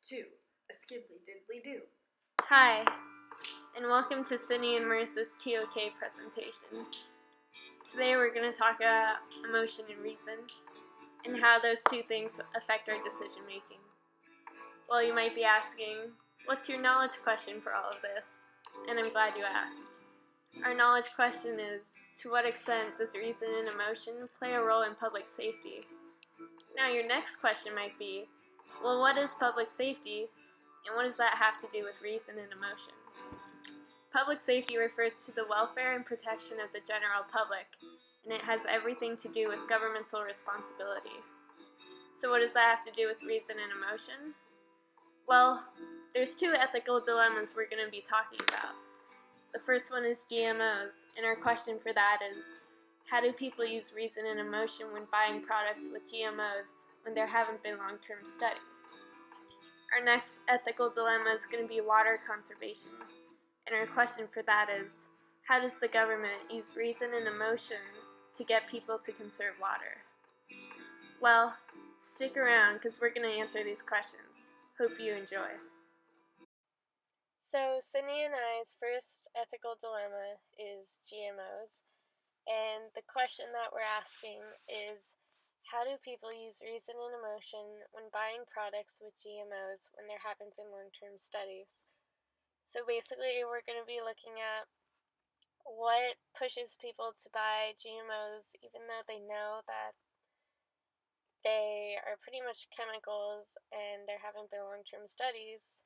2. A skibbly diddly do. Hi, and welcome to Sydney and Marisa's TOK presentation. Today we're going to talk about emotion and reason, and how those two things affect our decision making. Well, you might be asking, what's your knowledge question for all of this? And I'm glad you asked. Our knowledge question is, to what extent does reason and emotion play a role in public safety? Now your next question might be, well, what is public safety, and what does that have to do with reason and emotion? Public safety refers to the welfare and protection of the general public, and it has everything to do with governmental responsibility. So what does that have to do with reason and emotion? Well, there's two ethical dilemmas we're going to be talking about. The first one is GMOs, and our question for that is, how do people use reason and emotion when buying products with GMOs when there haven't been long-term studies? Our next ethical dilemma is going to be water conservation, and our question for that is, how does the government use reason and emotion to get people to conserve water? Well, stick around because we're going to answer these questions. Hope you enjoy. So, Sydney and I's first ethical dilemma is GMOs, and the question that we're asking is, how do people use reason and emotion when buying products with GMOs when there haven't been long-term studies? So basically, we're going to be looking at what pushes people to buy GMOs even though they know that they are pretty much chemicals and there haven't been long-term studies.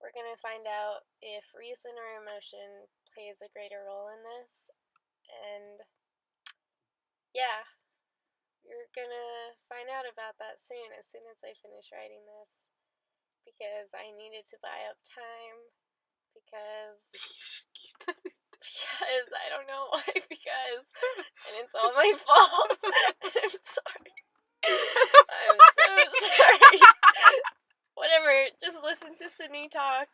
We're going to find out if reason or emotion plays a greater role in this. And yeah, you're going to find out about that soon as I finish writing this. Because I needed to buy up time. Because I don't know why, and it's all my fault, and I'm sorry. I'm so sorry. Whatever, just listen to Sydney talk,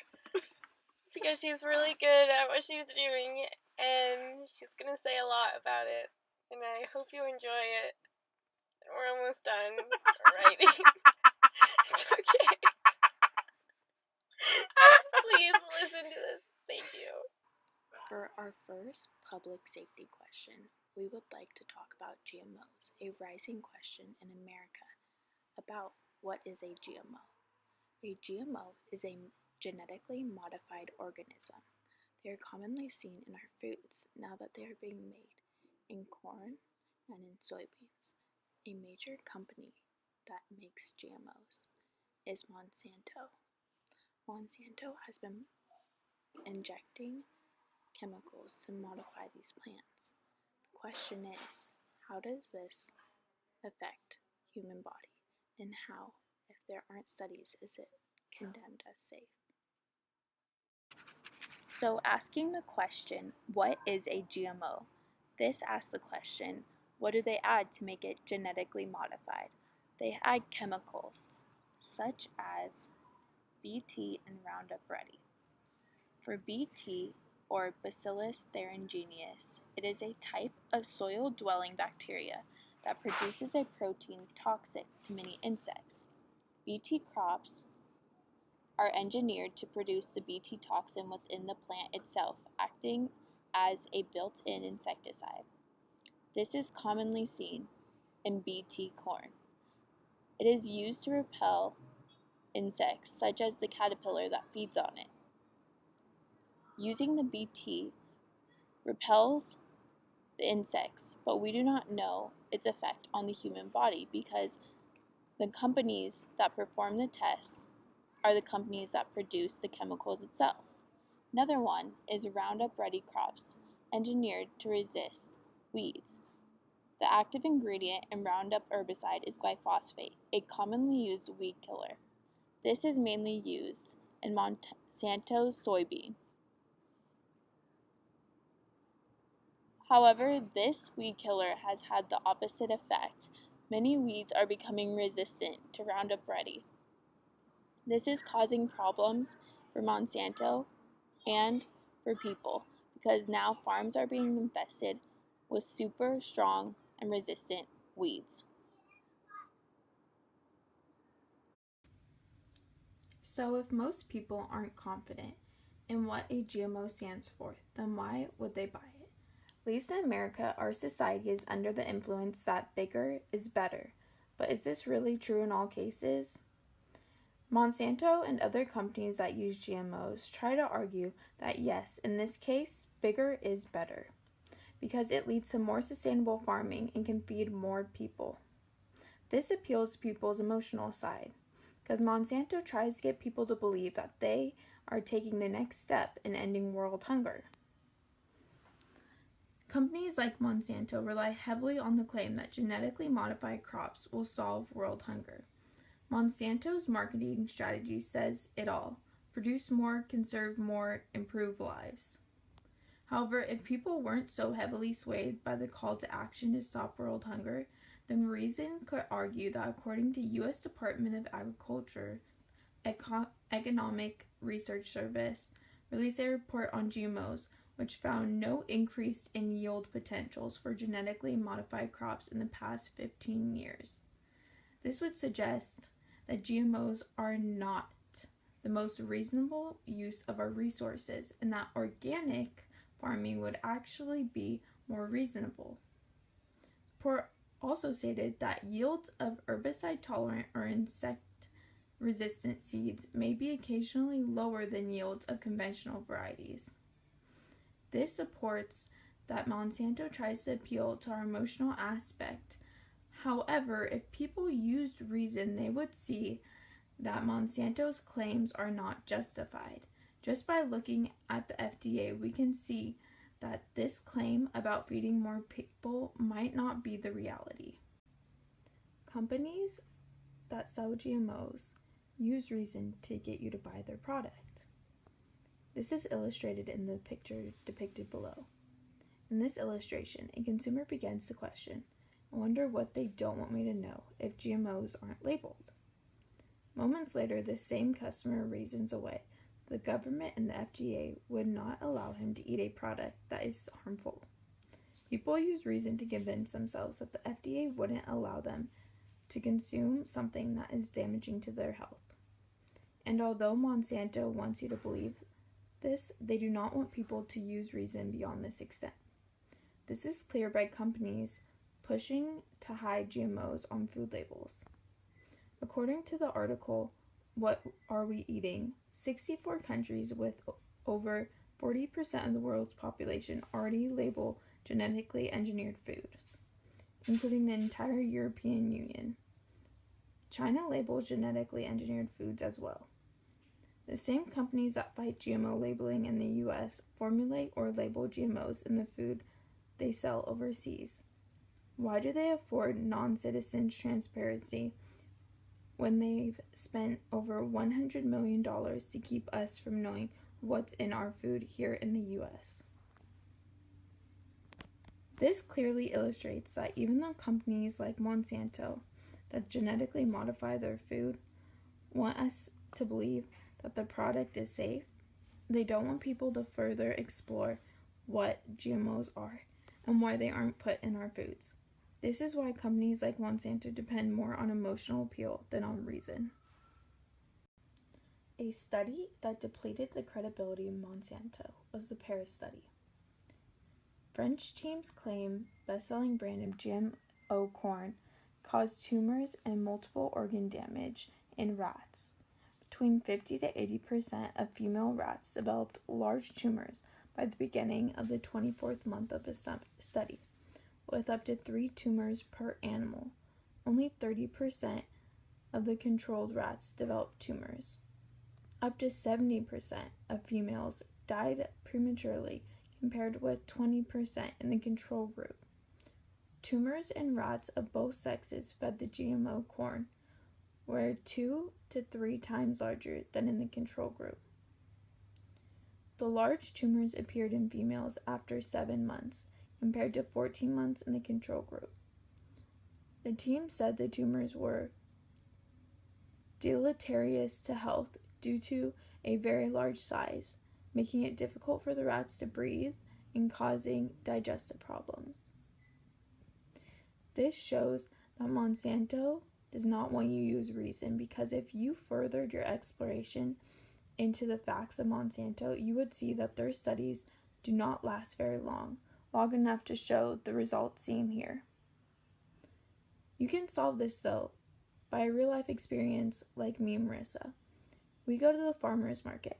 because she's really good at what she's doing, and she's gonna say a lot about it, and I hope you enjoy it. We're almost done writing. It's okay. Please listen to this. Thank you. For our first public safety question, we would like to talk about GMOs, a rising question in America about what is a GMO. A GMO is a genetically modified organism. They are commonly seen in our foods now that they are being made in corn and in soybeans. A major company that makes GMOs is Monsanto. Monsanto has been injecting chemicals to modify these plants. The question is, how does this affect human body, and how, if there aren't studies, is it condemned as safe? So asking the question, what is a GMO? This asks the question, what do they add to make it genetically modified? They add chemicals, such as BT and Roundup Ready. For BT, or Bacillus thuringiensis, it is a type of soil-dwelling bacteria that produces a protein toxic to many insects. BT crops are engineered to produce the BT toxin within the plant itself, acting as a built-in insecticide. This is commonly seen in BT corn. It is used to repel insects such as the caterpillar that feeds on it. Using the BT repels the insects, but we do not know its effect on the human body because the companies that perform the tests are the companies that produce the chemicals itself. Another one is Roundup Ready crops, engineered to resist weeds. The active ingredient in Roundup herbicide is glyphosate, a commonly used weed killer. This is mainly used in Monsanto's soybean. However, this weed killer has had the opposite effect. Many weeds are becoming resistant to Roundup Ready. This is causing problems for Monsanto and for people because now farms are being infested with super strong and resistant weeds. So if most people aren't confident in what a GMO stands for, then why would they buy it? At least in America, our society is under the influence that bigger is better. But is this really true in all cases? Monsanto and other companies that use GMOs try to argue that yes, in this case, bigger is better, because it leads to more sustainable farming and can feed more people. This appeals to people's emotional side, because Monsanto tries to get people to believe that they are taking the next step in ending world hunger. Companies like Monsanto rely heavily on the claim that genetically modified crops will solve world hunger. Monsanto's marketing strategy says it all: produce more, conserve more, improve lives. However, if people weren't so heavily swayed by the call to action to stop world hunger, then reason could argue that according to U.S. Department of Agriculture Economic Research Service released a report on GMOs, which found no increase in yield potentials for genetically modified crops in the past 15 years. This would suggest that GMOs are not the most reasonable use of our resources, and that organic farming would actually be more reasonable. The report also stated that yields of herbicide-tolerant or insect-resistant seeds may be occasionally lower than yields of conventional varieties. This supports that Monsanto tries to appeal to our emotional aspect. However, if people used reason, they would see that Monsanto's claims are not justified. Just by looking at the FDA, we can see that this claim about feeding more people might not be the reality. Companies that sell GMOs use reason to get you to buy their product. This is illustrated in the picture depicted below. In this illustration, a consumer begins to question, I wonder what they don't want me to know if GMOs aren't labeled. Moments later, this same customer reasons away. The government and the FDA would not allow him to eat a product that is harmful. People use reason to convince themselves that the FDA wouldn't allow them to consume something that is damaging to their health. And although Monsanto wants you to believe this, they do not want people to use reason beyond this extent. This is clear by companies pushing to hide GMOs on food labels. According to the article, What Are We Eating?, 64 countries with over 40% of the world's population already label genetically engineered foods, including the entire European Union. China labels genetically engineered foods as well. The same companies that fight GMO labeling in the US formulate or label GMOs in the food they sell overseas. Why do they afford non-citizens transparency when they've spent over $100 million to keep us from knowing what's in our food here in the US? This clearly illustrates that even though companies like Monsanto that genetically modify their food want us to believe that the product is safe, they don't want people to further explore what GMOs are and why they aren't put in our foods. This is why companies like Monsanto depend more on emotional appeal than on reason. A study that depleted the credibility of Monsanto was the Paris study. French teams claim best-selling brand of GMO corn caused tumors and multiple organ damage in rats. Between 50 to 80% of female rats developed large tumors by the beginning of the 24th month of the study, with up to 3 tumors per animal. Only 30% of the controlled rats developed tumors. Up to 70% of females died prematurely, compared with 20% in the control group. Tumors in rats of both sexes fed the GMO corn were 2 to 3 times larger than in the control group. The large tumors appeared in females after 7 months, compared to 14 months in the control group. The team said the tumors were deleterious to health due to a very large size, making it difficult for the rats to breathe and causing digestive problems. This shows that Monsanto does not want you to use reason, because if you furthered your exploration into the facts of Monsanto, you would see that their studies do not last very long enough to show the results seen here. You can solve this though by a real life experience like me and Marisa. We go to the farmer's market.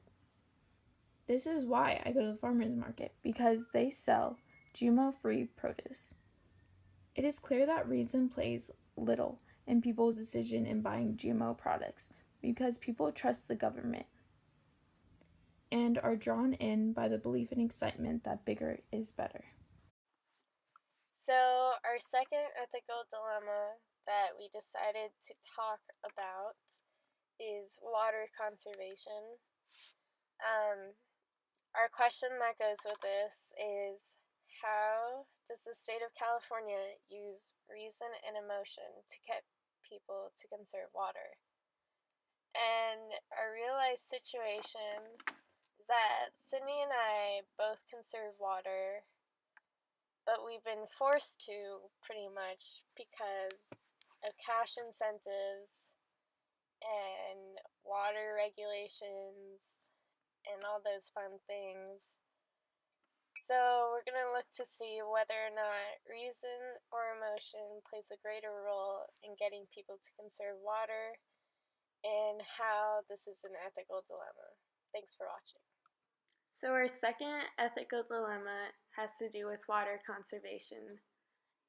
This is why I go to the farmer's market, because they sell GMO-free produce. It is clear that reason plays little in people's decision in buying GMO products, because people trust the government and are drawn in by the belief and excitement that bigger is better. So, our second ethical dilemma that we decided to talk about is water conservation. Our question that goes with this is, how does the state of California use reason and emotion to get people to conserve water? And our real life situation is that Sydney and I both conserve water, but we've been forced to pretty much because of cash incentives and water regulations and all those fun things. So we're going to look to see whether or not reason or emotion plays a greater role in getting people to conserve water, and how this is an ethical dilemma. Thanks for watching. So our second ethical dilemma has to do with water conservation,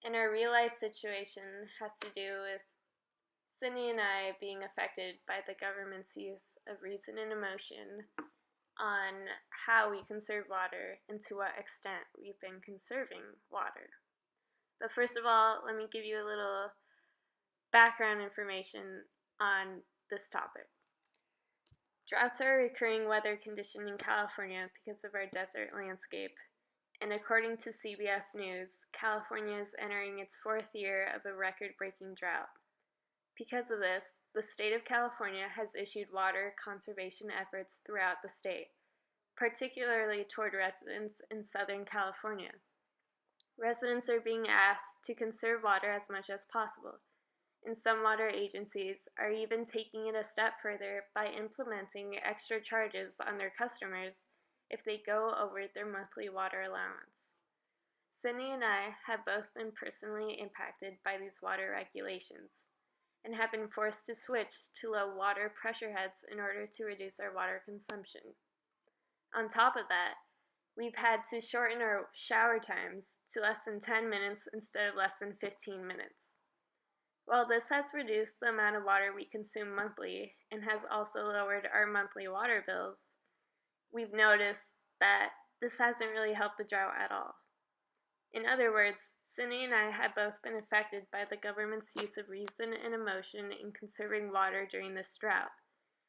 and our real life situation has to do with Sydney and I being affected by the government's use of reason and emotion on how we conserve water and to what extent we've been conserving water. But first of all, let me give you a little background information on this topic. Droughts are a recurring weather condition in California because of our desert landscape, and according to CBS News, California is entering its fourth year of a record-breaking drought. Because of this, the state of California has issued water conservation efforts throughout the state, particularly toward residents in Southern California. Residents are being asked to conserve water as much as possible, and some water agencies are even taking it a step further by implementing extra charges on their customers if they go over their monthly water allowance. Sydney and I have both been personally impacted by these water regulations, and have been forced to switch to low water pressure heads in order to reduce our water consumption. On top of that, we've had to shorten our shower times to less than 10 minutes instead of less than 15 minutes. While this has reduced the amount of water we consume monthly and has also lowered our monthly water bills, we've noticed that this hasn't really helped the drought at all. In other words, Sydney and I have both been affected by the government's use of reason and emotion in conserving water during this drought.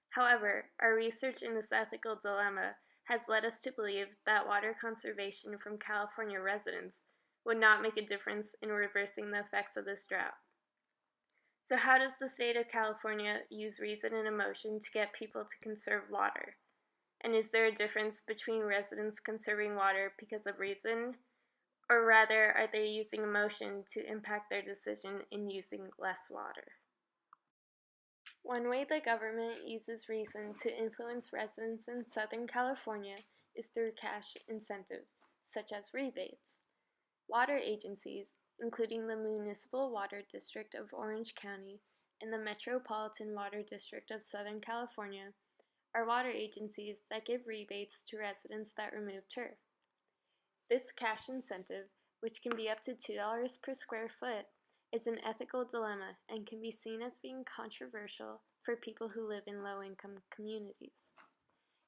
However, our research in this ethical dilemma has led us to believe that water conservation from California residents would not make a difference in reversing the effects of this drought. So how does the state of California use reason and emotion to get people to conserve water? And is there a difference between residents conserving water because of reason, or rather are they using emotion to impact their decision in using less water? One way the government uses reason to influence residents in Southern California is through cash incentives, such as rebates. Water agencies, including the Municipal Water District of Orange County and the Metropolitan Water District of Southern California, are water agencies that give rebates to residents that remove turf. This cash incentive, which can be up to $2 per square foot, is an ethical dilemma and can be seen as being controversial for people who live in low-income communities.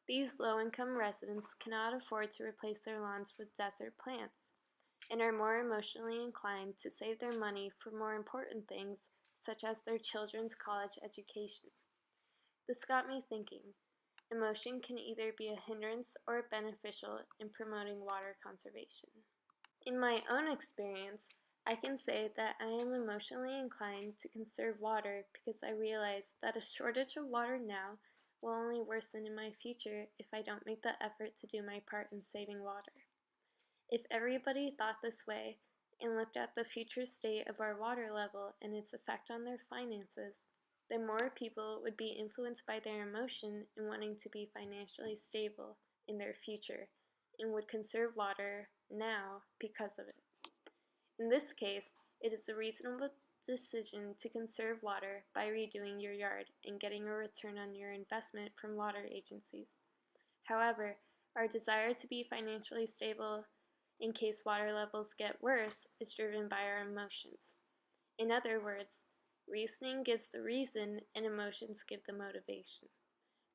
These low-income residents cannot afford to replace their lawns with desert plants and are more emotionally inclined to save their money for more important things, such as their children's college education. This got me thinking. Emotion can either be a hindrance or beneficial in promoting water conservation. In my own experience, I can say that I am emotionally inclined to conserve water because I realize that a shortage of water now will only worsen in my future if I don't make the effort to do my part in saving water. If everybody thought this way, and looked at the future state of our water level and its effect on their finances, then more people would be influenced by their emotion in wanting to be financially stable in their future and would conserve water now because of it. In this case, it is a reasonable decision to conserve water by redoing your yard and getting a return on your investment from water agencies. However, our desire to be financially stable in case water levels get worse is driven by our emotions. In other words, reasoning gives the reason and emotions give the motivation.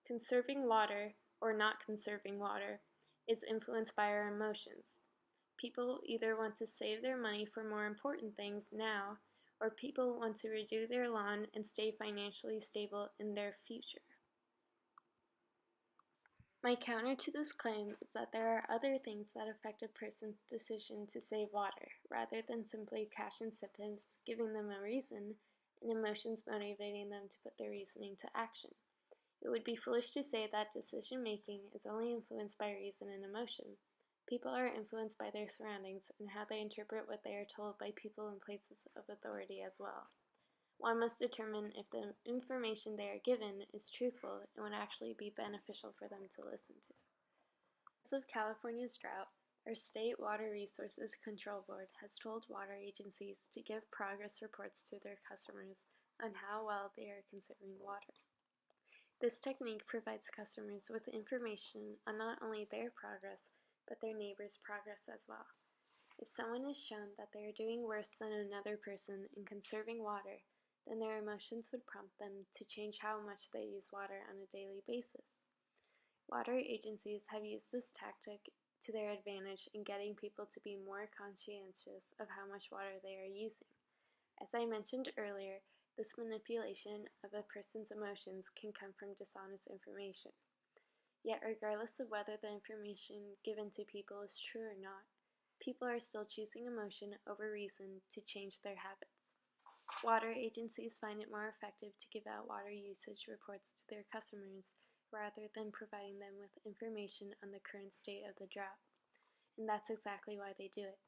Conserving water, or not conserving water, is influenced by our emotions. People either want to save their money for more important things now, or people want to redo their lawn and stay financially stable in their future. My counter to this claim is that there are other things that affect a person's decision to save water, rather than simply cash incentives giving them a reason and emotions motivating them to put their reasoning to action. It would be foolish to say that decision making is only influenced by reason and emotion. People are influenced by their surroundings and how they interpret what they are told by people in places of authority as well. One must determine if the information they are given is truthful and would actually be beneficial for them to listen to. Because of California's drought, our State Water Resources Control Board has told water agencies to give progress reports to their customers on how well they are conserving water. This technique provides customers with information on not only their progress, but their neighbors' progress as well. If someone is shown that they are doing worse than another person in conserving water, then their emotions would prompt them to change how much they use water on a daily basis. Water agencies have used this tactic to their advantage in getting people to be more conscientious of how much water they are using. As I mentioned earlier, this manipulation of a person's emotions can come from dishonest information. Yet, regardless of whether the information given to people is true or not, people are still choosing emotion over reason to change their habits. Water agencies find it more effective to give out water usage reports to their customers rather than providing them with information on the current state of the drought. And that's exactly why they do it.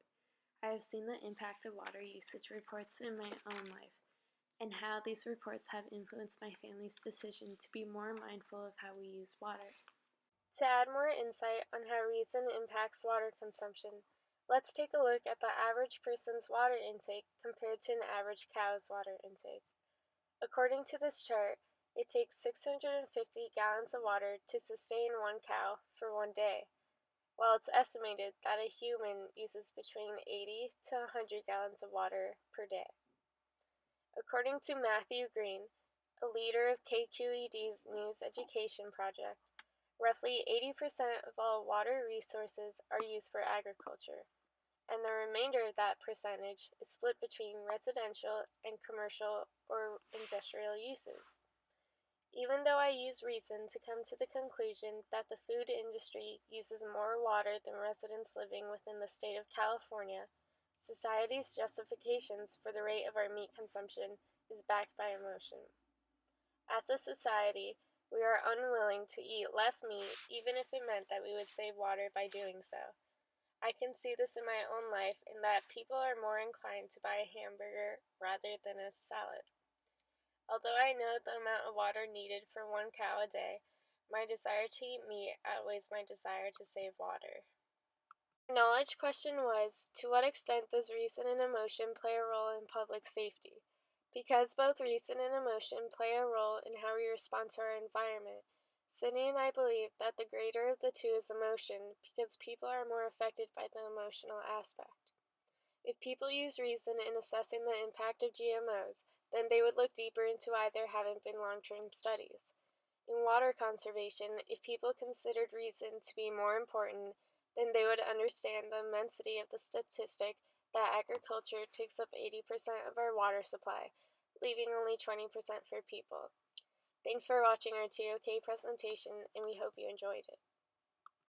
I have seen the impact of water usage reports in my own life, and how these reports have influenced my family's decision to be more mindful of how we use water. To add more insight on how reason impacts water consumption, let's take a look at the average person's water intake compared to an average cow's water intake. According to this chart, it takes 650 gallons of water to sustain one cow for one day, while it's estimated that a human uses between 80 to 100 gallons of water per day. According to Matthew Green, a leader of KQED's News Education Project, roughly 80% of all water resources are used for agriculture, and the remainder of that percentage is split between residential and commercial or industrial uses. Even though I use reason to come to the conclusion that the food industry uses more water than residents living within the state of California, society's justifications for the rate of our meat consumption is backed by emotion. As a society, we are unwilling to eat less meat even if it meant that we would save water by doing so. I can see this in my own life in that people are more inclined to buy a hamburger rather than a salad. Although I know the amount of water needed for one cow a day, my desire to eat meat outweighs my desire to save water. The knowledge question was, to what extent does reason and emotion play a role in public safety? Because both reason and emotion play a role in how we respond to our environment, Sydney and I believe that the greater of the two is emotion because people are more affected by the emotional aspect. If people use reason in assessing the impact of GMOs, then they would look deeper into why there haven't been long-term studies. In water conservation, if people considered reason to be more important, then they would understand the immensity of the statistic that agriculture takes up 80% of our water supply, leaving only 20% for people. Thanks for watching our TOK presentation, and we hope you enjoyed it.